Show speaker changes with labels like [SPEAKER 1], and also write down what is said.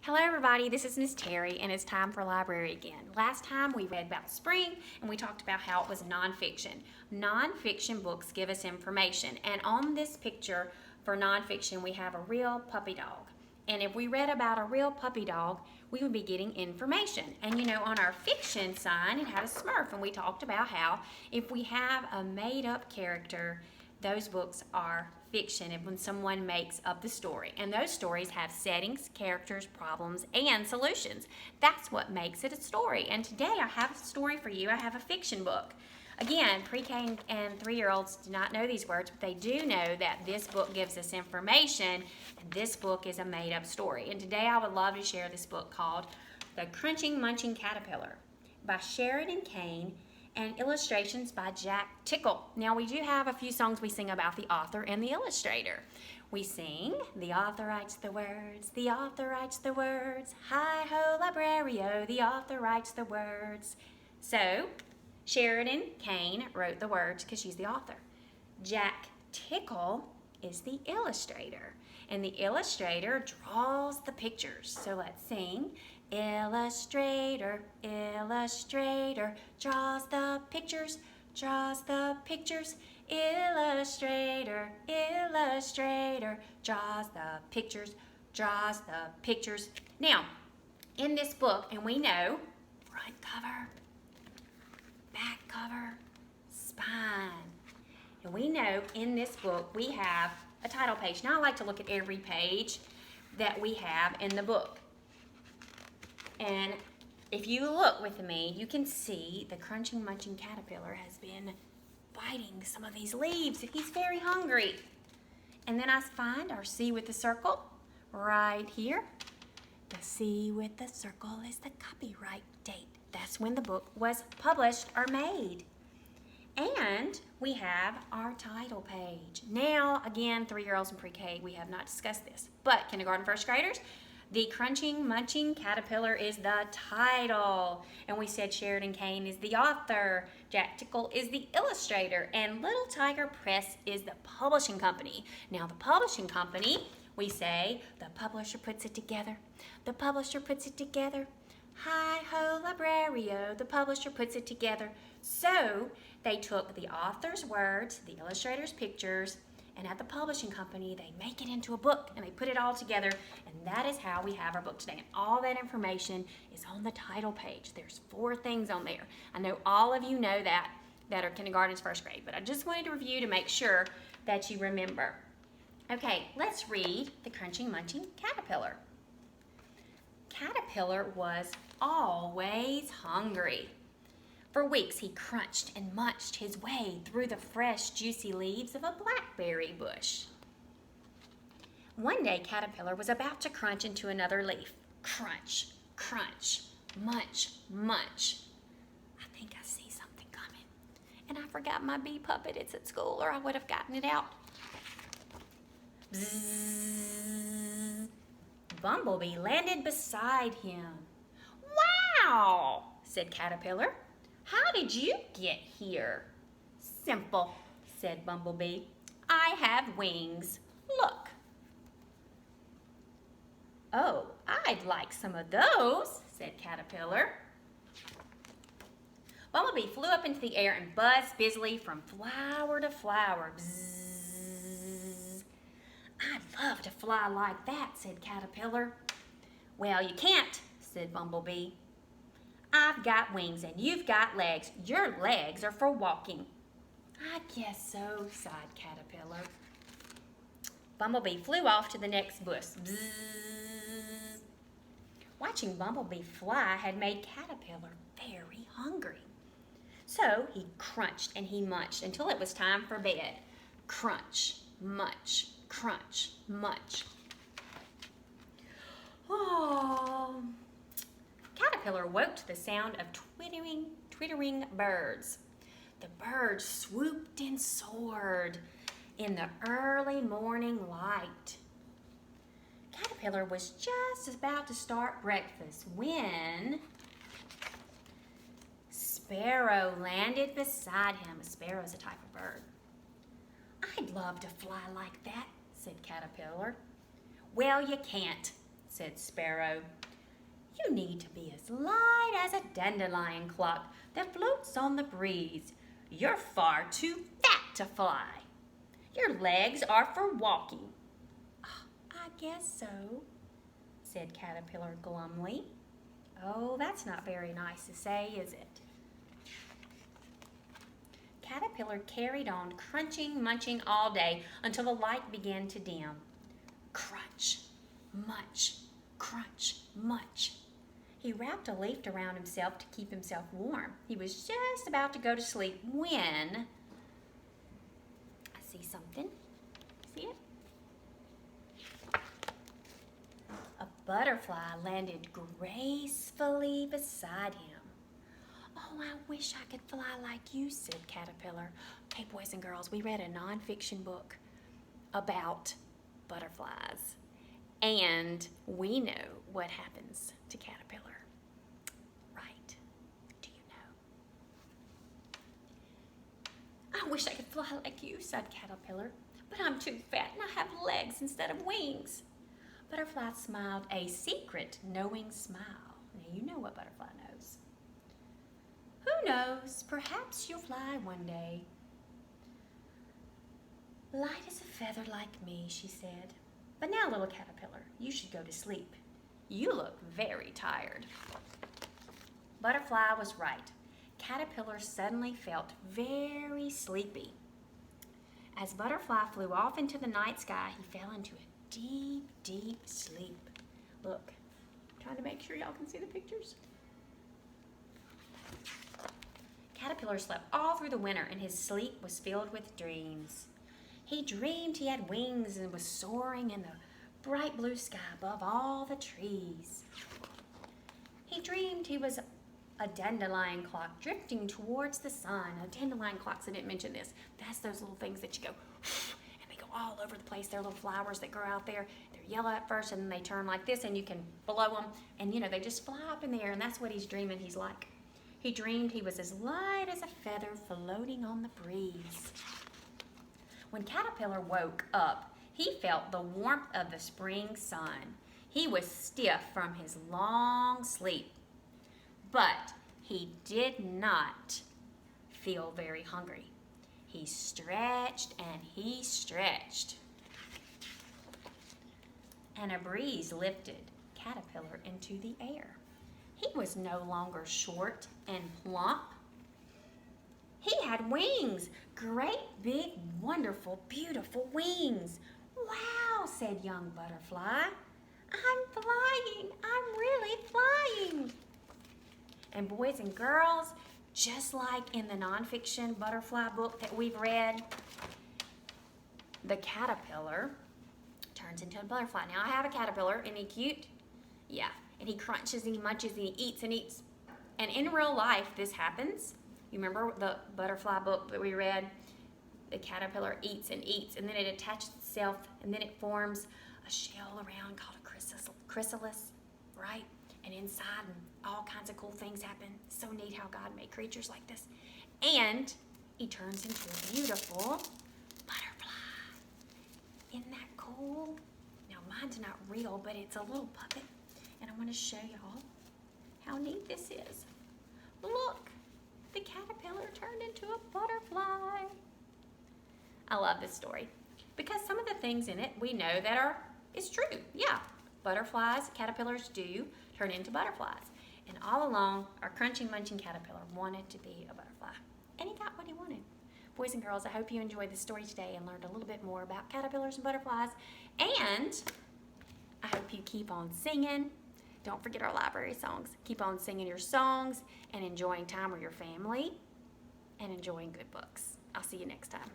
[SPEAKER 1] Hello everybody, this is Miss Terry and it's time for library again. Last time we read about spring and we talked about how it was nonfiction. Nonfiction books give us information, and on this picture for nonfiction we have a real puppy dog. And if we read about a real puppy dog, we would be getting information. And you know, on our fiction sign it had a Smurf, and we talked about how if we have a made up character, those books are fiction and when someone makes up the story. And those stories have settings, characters, problems, and solutions. That's what makes it a story. And today I have a story for you. I have a fiction book. Again, pre-K and 3-year-olds do not know these words, but they do know that this book gives us information, and this book is a made-up story. And today I would love to share this book called The Crunching Munching Caterpillar by Sheridan Kane, and illustrations by Jack Tickle. Now we do have a few songs we sing about the author and the illustrator. We sing, the author writes the words, the author writes the words, hi-ho librario, the author writes the words. So, Sheridan Kane wrote the words because she's the author. Jack Tickle is the illustrator, and the illustrator draws the pictures. So let's sing. Illustrator, illustrator, draws the pictures, illustrator, illustrator, draws the pictures. Now, in this book, and we know, front cover, back cover, spine. And we know in this book we have a title page. Now I like to look at every page that we have in the book. And if you look with me, you can see the Crunching Munching Caterpillar has been biting some of these leaves. He's very hungry. And then I find our C with the circle right here. The C with the circle is the copyright date. That's when the book was published or made. And we have our title page. Now, again, 3-year-olds and pre-K, we have not discussed this, but kindergarten, first graders, The Crunching Munching Caterpillar is the title. And we said Sheridan Kane is the author, Jack Tickle is the illustrator, and Little Tiger Press is the publishing company. Now, the publishing company, we say, the publisher puts it together. The publisher puts it together. Hi-ho librario, the publisher puts it together. So, they took the author's words, the illustrator's pictures, and at the publishing company, they make it into a book and they put it all together, and that is how we have our book today. And all that information is on the title page. There's 4 things on there. I know all of you know that are kindergartens, first grade, but I just wanted to review to make sure that you remember. Okay, let's read The Crunching Munching Caterpillar. Caterpillar was always hungry. For weeks he crunched and munched his way through the fresh, juicy leaves of a blackberry bush. One day Caterpillar was about to crunch into another leaf. Crunch, crunch, munch, munch. I think I see something coming. And I forgot my bee puppet. It's at school, or I would have gotten it out. Bzzz. Bumblebee landed beside him. Wow, said Caterpillar. How did you get here? Simple, said Bumblebee. I have wings. Look. Oh, I'd like some of those, said Caterpillar. Bumblebee flew up into the air and buzzed busily from flower to flower. Bzzz. I'd love to fly like that, said Caterpillar. Well, you can't, said Bumblebee. I've got wings and you've got legs. Your legs are for walking. I guess so, sighed Caterpillar. Bumblebee flew off to the next bush. Bzzz. Watching Bumblebee fly had made Caterpillar very hungry. So he crunched and he munched until it was time for bed. Crunch, munch, crunch, munch. Oh. Caterpillar woke to the sound of twittering birds. The birds swooped and soared in the early morning light. Caterpillar was just about to start breakfast when Sparrow landed beside him. A sparrow is a type of bird. I'd love to fly like that, said Caterpillar. Well, you can't, said Sparrow. You need to be as light as a dandelion clock that floats on the breeze. You're far too fat to fly. Your legs are for walking. I guess so, said Caterpillar glumly. Oh, that's not very nice to say, is it? Caterpillar carried on crunching, munching all day until the light began to dim. Crunch, munch, crunch, munch. He wrapped a leaf around himself to keep himself warm. He was just about to go to sleep when... I see something. See it? A butterfly landed gracefully beside him. Oh, I wish I could fly like you, said Caterpillar. Hey, boys and girls, we read a nonfiction book about butterflies. And we know what happens to Caterpillar. Right? Do you know? I wish I could fly like you, said Caterpillar. But I'm too fat and I have legs instead of wings. Butterfly smiled a secret, knowing smile. Now you know what butterfly knows. Who knows? Perhaps you'll fly one day. Light as a feather like me, she said. But now, little caterpillar, you should go to sleep. You look very tired. Butterfly was right. Caterpillar suddenly felt very sleepy. As Butterfly flew off into the night sky, he fell into a deep, deep sleep. Look, I'm trying to make sure y'all can see the pictures. Caterpillar slept all through the winter, and his sleep was filled with dreams. He dreamed he had wings and was soaring in the bright blue sky above all the trees. He dreamed he was a dandelion clock drifting towards the sun. A dandelion clocks, I didn't mention this. That's those little things that you go, and they go all over the place. They're little flowers that grow out there. They're yellow at first, and then they turn like this, and you can blow them. And, you know, they just fly up in the air, and that's what he's dreaming he's like. He dreamed he was as light as a feather floating on the breeze. When Caterpillar woke up, he felt the warmth of the spring sun. He was stiff from his long sleep, but he did not feel very hungry. He stretched and he stretched. And a breeze lifted Caterpillar into the air. He was no longer short and plump. He had wings, great, big, wonderful, beautiful wings. Wow, said young Butterfly. I'm flying, I'm really flying. And boys and girls, just like in the nonfiction butterfly book that we've read, the caterpillar turns into a butterfly. Now I have a caterpillar, isn't he cute? Yeah, and he crunches and he munches and he eats and eats. And in real life, this happens. You remember the butterfly book that we read? The caterpillar eats and eats, and then it attaches itself, and then it forms a shell around called a chrysalis, right? And inside, all kinds of cool things happen. So neat how God made creatures like this. And he turns into a beautiful butterfly. Isn't that cool? Now, mine's not real, but it's a little puppet, and I want to show y'all how neat this is. Look, the caterpillar turned into a butterfly. I love this story because some of the things in it we know that is true. Yeah, butterflies, caterpillars do turn into butterflies. And all along, our crunching, munching caterpillar wanted to be a butterfly. And he got what he wanted. Boys and girls, I hope you enjoyed this story today and learned a little bit more about caterpillars and butterflies. And I hope you keep on singing. Don't forget our library songs. Keep on singing your songs and enjoying time with your family and enjoying good books. I'll see you next time.